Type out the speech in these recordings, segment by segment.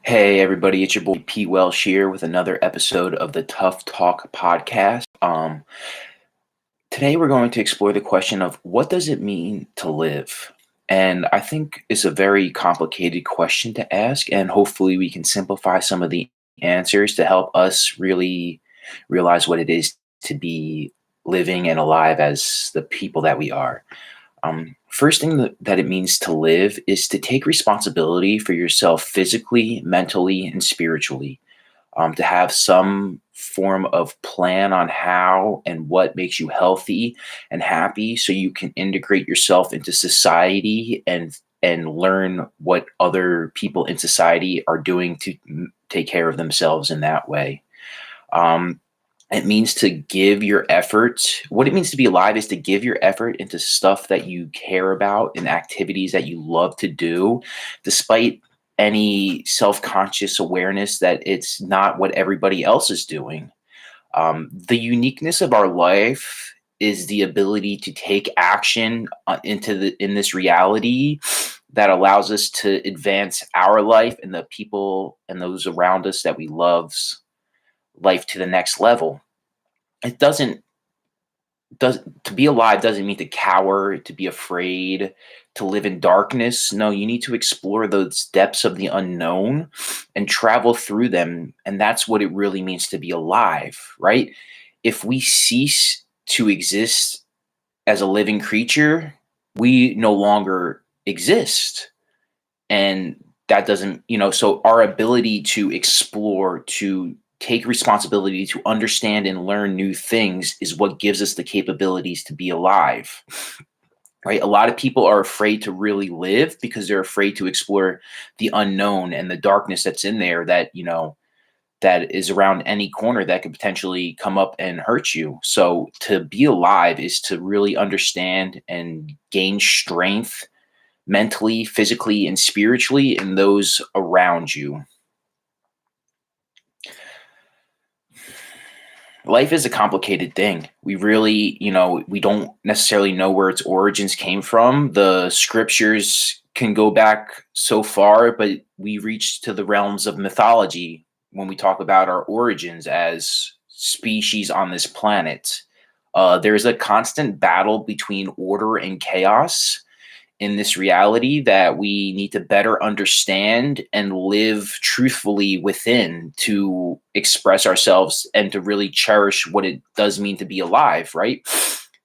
Hey everybody, it's your boy Pete Welsh here with another episode of the Tough Talk podcast. Today we're going to explore the question of what does it mean to live? And I think it's a very complicated question to ask, and hopefully we can simplify some of the answers to help us really realize what it is to be living and alive as the people that we are. First thing that it means to live is to take responsibility for yourself physically, mentally, and spiritually. To have some form of plan on how and what makes you healthy and happy, so you can integrate yourself into society and learn what other people in society are doing to take care of themselves in that way. Um, it means to give your effort. What it means to be alive is to give your effort into stuff that you care about and activities that you love to do, despite any self conscious awareness that it's not what everybody else is doing. The uniqueness of our life is the ability to take action in this reality that allows us to advance our life and the people and those around us that we love's life to the next level. It does to be alive doesn't mean to cower, to be afraid, to live in darkness. No, you need to explore those depths of the unknown and travel through them. And that's what it really means to be alive, right? If we cease to exist as a living creature, we no longer exist. And that doesn't, so our ability to explore, to take responsibility, to understand and learn new things is what gives us the capabilities to be alive, right? A lot of people are afraid to really live because they're afraid to explore the unknown and the darkness that's in there that is around any corner that could potentially come up and hurt you. So to be alive is to really understand and gain strength mentally, physically, and spiritually in those around you. Life is a complicated thing. We really, we don't necessarily know where its origins came from. The scriptures can go back so far, but we reach to the realms of mythology when we talk about our origins as species on this planet. There's a constant battle between order and chaos in this reality that we need to better understand and live truthfully within to express ourselves and to really cherish what it does mean to be alive, right?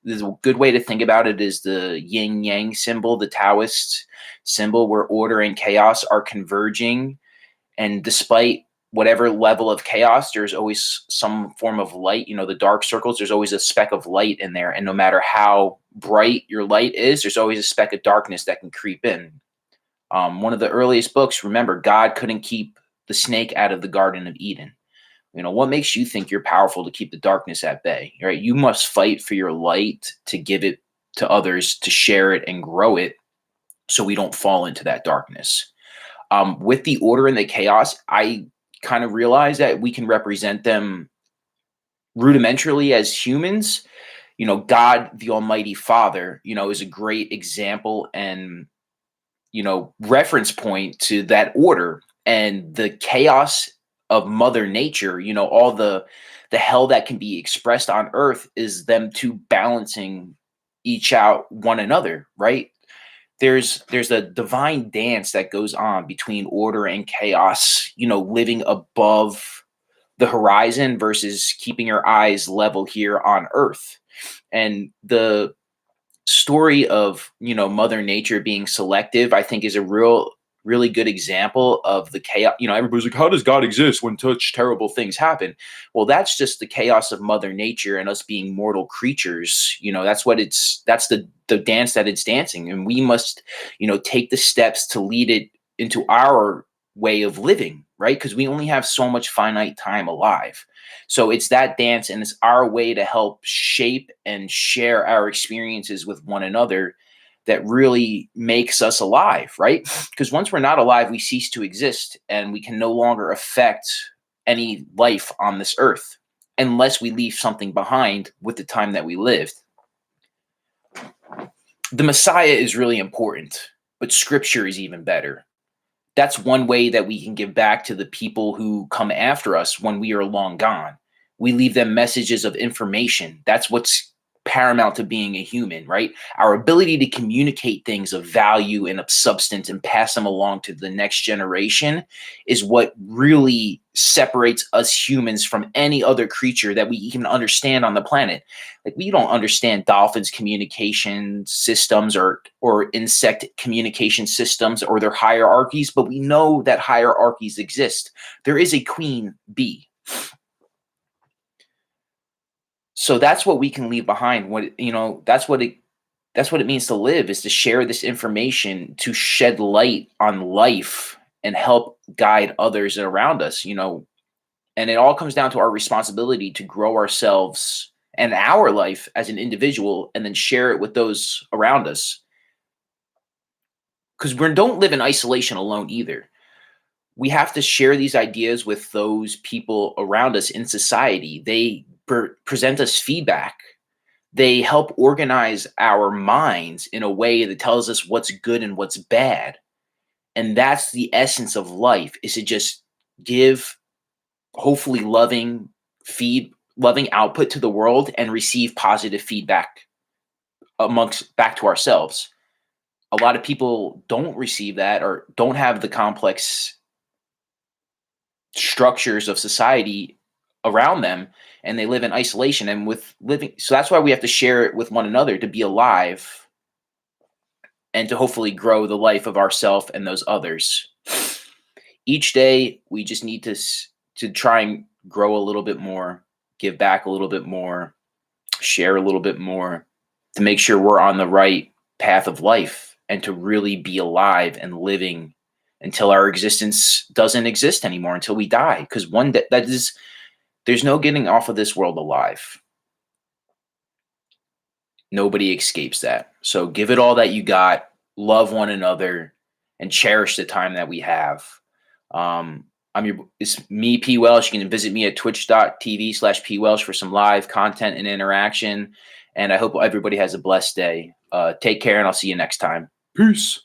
There's a good way to think about it is the yin yang symbol, the Taoist symbol, where order and chaos are converging. And despite whatever level of chaos, there's always some form of light. The dark circles, there's always a speck of light in there. And no matter how bright your light is, there's always a speck of darkness that can creep in. One of the earliest books, remember, God couldn't keep the snake out of the Garden of Eden. What makes you think you're powerful to keep the darkness at bay, right? You must fight for your light to give it to others, to share it and grow it so we don't fall into that darkness. With the order and the chaos, I kind of realize that we can represent them rudimentarily as humans. God, the Almighty Father, is a great example and, reference point to that order and the chaos of Mother Nature. All the hell that can be expressed on earth is them two balancing each out one another, right? There's a divine dance that goes on between order and chaos, living above the horizon versus keeping your eyes level here on earth. And the story of, Mother Nature being selective, I think is a really good example of the chaos. Everybody's like, how does God exist when such terrible things happen? Well, that's just the chaos of Mother Nature and us being mortal creatures. That's the dance that it's dancing. And we must, take the steps to lead it into our way of living, right? Because we only have so much finite time alive. So it's that dance, and it's our way to help shape and share our experiences with one another that really makes us alive, right? Because once we're not alive, we cease to exist and we can no longer affect any life on this earth unless we leave something behind with the time that we lived. The Messiah is really important, but scripture is even better. That's one way that we can give back to the people who come after us when we are long gone. We leave them messages of information. That's what's paramount to being a human, right? Our ability to communicate things of value and of substance and pass them along to the next generation is what really separates us humans from any other creature that we even understand on the planet. Like, we don't understand dolphins communication systems or insect communication systems or their hierarchies, but we know that hierarchies exist. There is a queen bee. So that's what we can leave behind. That's what it means to live, is to share this information, to shed light on life and help guide others around us, and it all comes down to our responsibility to grow ourselves and our life as an individual and then share it with those around us, because we don't live in isolation alone either. We have to share these ideas with those people around us in society. They present us feedback. They help organize our minds in a way that tells us what's good and what's bad. And that's the essence of life, is to just give hopefully loving output to the world and receive positive feedback amongst back to ourselves. A lot of people don't receive that or don't have the complex structures of society around them, and they live in isolation. And with living, so that's why we have to share it with one another, to be alive and to hopefully grow the life of ourself and those others. Each day we just need to try and grow a little bit more, give back a little bit more, share a little bit more, to make sure we're on the right path of life and to really be alive and living until our existence doesn't exist anymore, until we die. Because one day, there's no getting off of this world alive. Nobody escapes that. So give it all that you got, love one another, and cherish the time that we have. It's me, P. Welsh. You can visit me at twitch.tv/P. Welsh for some live content and interaction. And I hope everybody has a blessed day. Take care, and I'll see you next time. Peace.